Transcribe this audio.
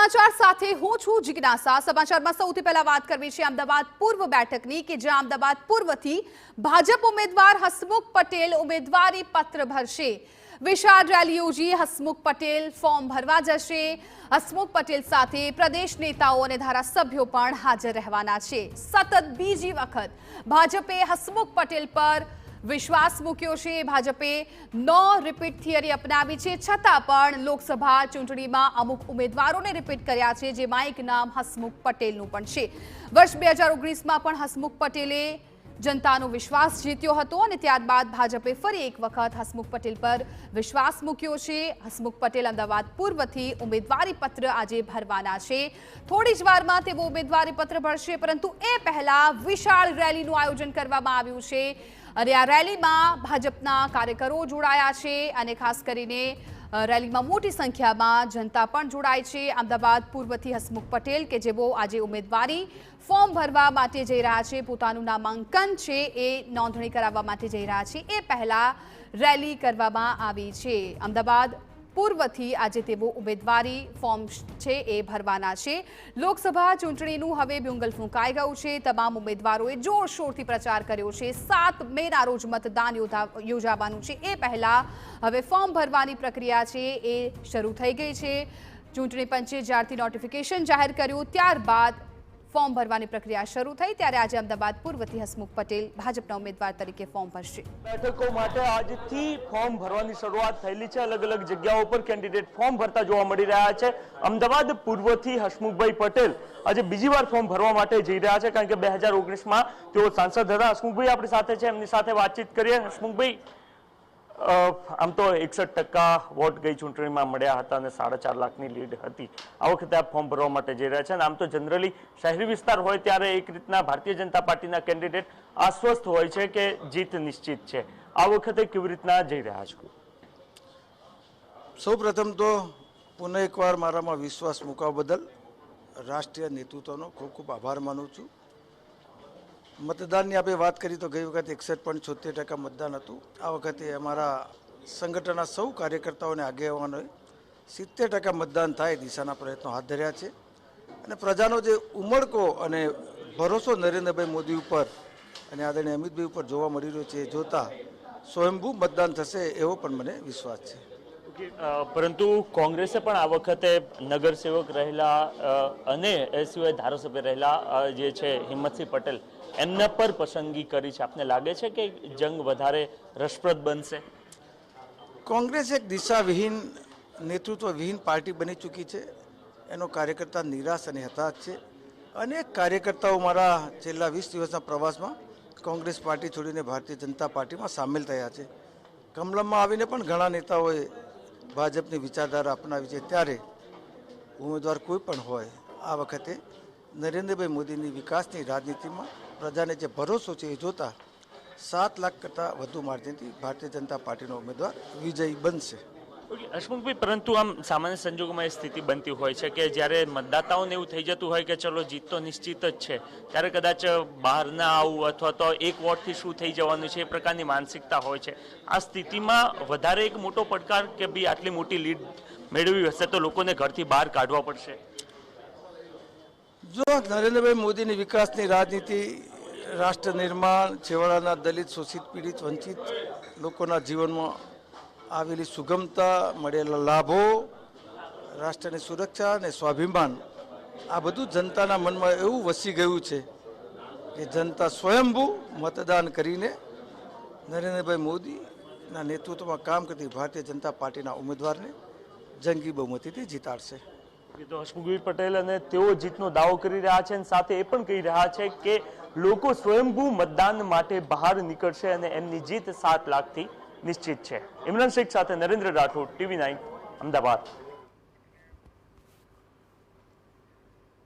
સમાચાર સાથે હું છું જિજ્ઞાસા। સમાચારમાં સૌથી પહેલા વાત કરવી છે અમદાવાદ પૂર્વ બેઠકની કે જ્યાં અમદાવાદ પૂર્વથી ભાજપ ઉમેદવાર હસમુખ પટેલ ઉમેદવારી પત્ર ભરશે। વિશાળ રેલી યોજી હસમુખ પટેલ ફોર્મ ભરવા જશે। હસમુખ પટેલ સાથે પ્રદેશ નેતાઓ અને ધારાસભ્યો પણ હાજર રહેવાના છે। સતત બીજી વખત ભાજપે હસમુખ પટેલ પર વિશ્વાસ મૂક્યો છે। ભાજપે નો રિપીટ થિયરી અપનાવી છે, છતાં પણ લોકસભા ચૂંટણીમાં અમુક ઉમેદવારોને રિપીટ કર્યા છે, જેમાં એક નામ હસમુખ પટેલનું પણ છે। વર્ષ 2019માં પણ હસમુખ પટેલે જનતાનો વિશ્વાસ જીત્યો હતો અને ત્યારબાદ ભાજપે ફરી એક વખત હસમુખ પટેલ પર વિશ્વાસ મૂક્યો છે। હસમુખ પટેલ અમદાવાદ પૂર્વથી ઉમેદવારી પત્ર આજે ભરવાના છે। થોડી જ વારમાં તેઓ ઉમેદવારી પત્ર ભરશે, પરંતુ એ પહેલા વિશાળ રેલીનું આયોજન કરવામાં આવ્યું છે અને આ રેલીમાં ભાજપના કાર્યકરો જોડાયા છે અને ખાસ કરીને રેલીમાં મોટી સંખ્યામાં જનતા પણ જોડાય છે। અમદાવાદ પૂર્વથી હસમુખ પટેલ કે જેઓ આજે ઉમેદવારી ફોર્મ ભરવા માટે જઈ રહ્યા છે, પોતાનું નામાંકન છે એ નોંધણી કરાવવા માટે જઈ રહ્યા છે, એ પહેલા રેલી કરવામાં આવી છે। અમદાવાદ પૂર્વથી આજે તેઓ ઉમેદવારી ફોર્મ છે એ ભરવાના છે। લોકસભા ચૂંટણીનું હવે બ્યુંગલ ફૂંકાઈ ગયું છે। તમામ ઉમેદવારોએ જોરશોરથી પ્રચાર કર્યો છે। 7 મેના રોજ મતદાન યોજાવાનું છે, એ પહેલા હવે ફોર્મ ભરવાની પ્રક્રિયા છે એ શરૂ થઈ ગઈ છે। ચૂંટણી પંચે જ્યારથી નોટિફિકેશન જાહેર કર્યું ત્યારબાદ ફોર્મ ભરવાની પ્રક્રિયા શરૂ થઈ, ત્યારે આજે અમદાવાદ પૂર્વથી હસમુખ પટેલ ભાજપના ઉમેદવાર તરીકે ફોર્મ ભરશે। બેઠકો માટે આજથી ફોર્મ ભરવાની શરૂઆત થયેલી છે। અલગ અલગ જગ્યાઓ પર કેન્ડિડેટ ફોર્મ ભરતા જોવા મળી રહ્યા છે। અમદાવાદ પૂર્વથી હસમુખભાઈ પટેલ આજે બીજી વાર ફોર્મ ભરવા માટે જઈ રહ્યા છે, કારણ કે 2019માં તેઓ સાંસદ હતા। હસમુખભાઈ આપણી સાથે છે, એમની સાથે વાતચીત કરીએ। હસમુખભાઈ, આમ તો 61% વોટ ગઈ ચૂંટણીમાં મળ્યા હતા અને 4.5 લાખની લીડ હતી। આ વખતે આપ ફોર્મ ભરવા માટે જઈ રહ્યા છે અને આમ તો જનરલી શહેરી વિસ્તાર હોય ત્યારે એક રીતના ભારતીય જનતા પાર્ટીના કેન્ડિડેટ આશ્વસ્ત હોય છે કે જીત નિશ્ચિત છે। આ વખતે કેવી રીતના જઈ રહ્યા છો? સૌપ્રથમ તો પુનઃ એકવાર મારામાં વિશ્વાસ મૂકવા બદલ રાષ્ટ્રીય નેતૃત્વનો ખૂબ ખૂબ આભાર માનું છું। મતદાનની આપણે વાત કરી તો ગઈ વખતે 61.76% મતદાન હતું। આ વખતે અમારા સંગઠનના સૌ કાર્યકર્તાઓ અને આગેવાનોએ 70% મતદાન થાય દિશાના પ્રયત્નો હાથ ધર્યા છે અને પ્રજાનો જે ઉમળકો અને ભરોસો નરેન્દ્રભાઈ મોદી ઉપર અને આદરણીય અમિતભાઈ ઉપર જોવા મળી રહ્યો છે, એ જોતા સ્વયંભૂ મતદાન થશે એવો પણ મને વિશ્વાસ છે। પરંતુ કોંગ્રેસે પણ આ વખતે નગરસેવક રહેલા અને એ સિવાય ધારાસભ્ય રહેલા જે છે હિંમતસિંહ પટેલ, એમના પર પસંદગી કરી છે। આપને લાગે છે કે જંગ વધારે રસપ્રદ બનશે? કોંગ્રેસ એક દિશાવિહીન, નેતૃત્વવિહીન પાર્ટી બની ચૂકી છે। એનો કાર્યકર્તા નિરાશ અને હતાશ છે। અનેક કાર્યકર્તાઓ મારા છેલ્લા 20 દિવસના પ્રવાસમાં કોંગ્રેસ પાર્ટી છોડીને ભારતીય જનતા પાર્ટીમાં સામેલ થયા છે। કમલમમાં આવીને પણ ઘણા નેતાઓએ ભાજપની વિચારધારા અપનાવી છે। ત્યારે ઉમેદવાર કોઈ પણ હોય, આ વખતે નરેન્દ્રભાઈ મોદીની વિકાસની રાજનીતિમાં પ્રજાને જે ભરોસો છે એ જોતા 7 લાખ કરતાં વધુ માર્જિનથી ભારતીય જનતા પાર્ટીનો ઉમેદવાર વિજયી બનશે। હસમુખભાઈ, પરંતુ આમ સામાન્ય સંજોગોમાં એ સ્થિતિ બનતી હોય છે કે જ્યારે મતદાતાઓને એવું થઈ જતું હોય કે ચલો જીત તો નિશ્ચિત જ છે, ત્યારે કદાચ બહાર ના આવવું અથવા તો એક વોટથી શું થઈ જવાનું છે એ પ્રકારની માનસિકતા હોય છે। આ સ્થિતિમાં વધારે એક મોટો પડકાર કે ભાઈ આટલી મોટી લીડ મેળવી હશે તો લોકોને ઘરથી બહાર કાઢવા પડશે। જો નરેન્દ્રભાઈ મોદીની વિકાસની રાજનીતિ, રાષ્ટ્ર નિર્માણ, છેવાડાના દલિત, શોષિત, પીડિત, વંચિત લોકોના જીવનમાં આવેલી સુગમતા, મળેલા લાભો, રાષ્ટ્રની સુરક્ષા અને સ્વાભિમાન, આ બધું જનતાના મનમાં એવું વસી ગયું છે કે જનતા સ્વયંભૂ મતદાન કરીને નરેન્દ્રભાઈ મોદીના નેતૃત્વમાં કામ કરતી ભારતીય જનતા પાર્ટીના ઉમેદવારને જંગી બહુમતીથી જીતાડશે। તો હસમુખભાઈ પટેલ અને તેઓ જીતનો દાવો કરી રહ્યા છે અને સાથે એ પણ કહી રહ્યા છે કે લોકો સ્વયંભૂ મતદાન માટે બહાર નીકળશે અને એમની જીત 7 લાખથી નિશ્ચિત છે। ઇમરાન શેખ સાથે નરેન્દ્ર રાઠોડ, TV9 અમદાવાદ।